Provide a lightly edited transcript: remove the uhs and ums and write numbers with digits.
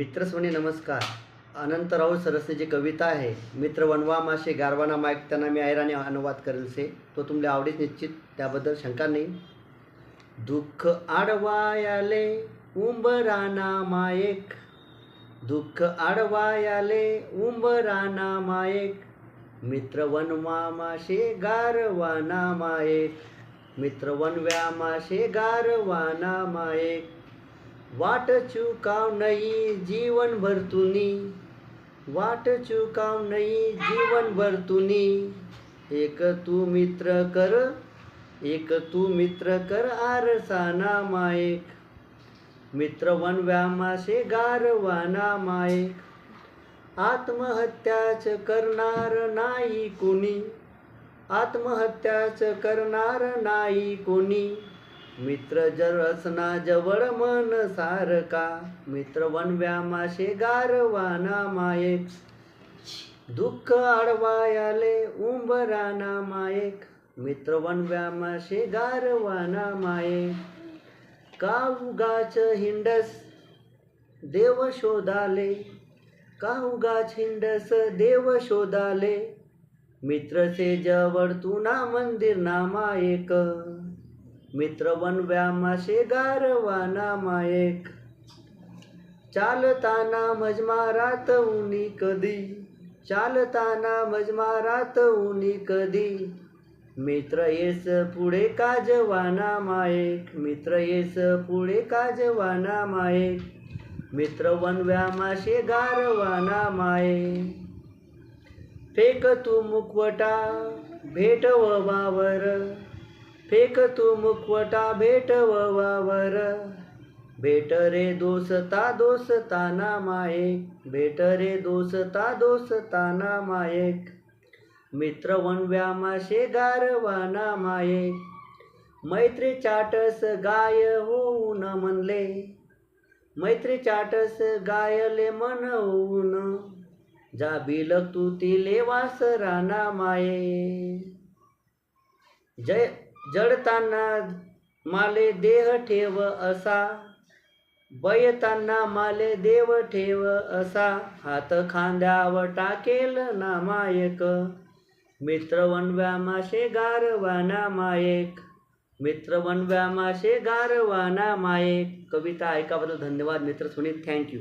मित्रस्वनी नमस्कार. अनंत राऊळ सरस्वतीची कविता आहे. मित्र वनवा माशे गारवाना मायक त्यांना मी ऐराने अनुवाद करेल से तो तुमले आवडीच निश्चित, त्याबद्दल शंका नाही. दुःख आडवायाले उंबराना मायेक, दुःख आडवायाले उंबराना मायेक, मित्र वनवा माशे गारवाना मायेक, मित्र वनव्या माशे गारवाना मायेक. वाट चुकाव नाही जीवनभर तुनी, वाट चुकाव नाही जीवनभर तुनी, एक तू मित्र कर, एक तू मित्र कर आरसाना मायेक, मित्र वनव्या माशे गारवाना मायेक. आत्महत्याच करणार नाही कोणी, आत्महत्याच करणार नाही कोणी, मित्र जर असना जवळ मन सारका, मित्र वनव्या माशे गारवाना मायेक. दुःख आडवायाले उंबराना मायेक, मित्र वनव्या माशे गारवाना मायेक. का उगाच हिंडस देव शोधाले, का उगाच हिंडस देव शोधाले, मित्र से जवळ तू ना मंदिर ना मायेक, मित्र वनव्या माशे गारवाना मायेक. चालताना मजमारात उनी कधी, चालताना मजमारात उनी कधी, मित्र येस पुढे काजवाना मायेक, मित्र येस पुढे काजवाना मायेक, मित्र वनव्या माशे गारवाना मायेक. फेक तू मुखवटा भेटव वावर, फेक तू मुखवटा भेटव वावर, भेट रे दोस्ता दोस्ताना मायेक, भेट रे दोस्ता दोस्ताना मायेक, मित्र वनव्या माशे गारवाना मायेक. मैत्री चाटस गाय होऊन म्हणले, मैत्री चाटस गायले मन होऊन, जा बिलक तू तिले वासराना माये. जडताना माले देह ठेव असा, बयताना माले देव ठेव असा, हात खांद्यावर टाकेल ना मायक, मित्र वनव्या माशे गारवाना मायेक, मित्र वनव्या माशे गारवाना मायेक. कविता ऐकाबद्दल धन्यवाद मित्र सुनील. थँक्यू.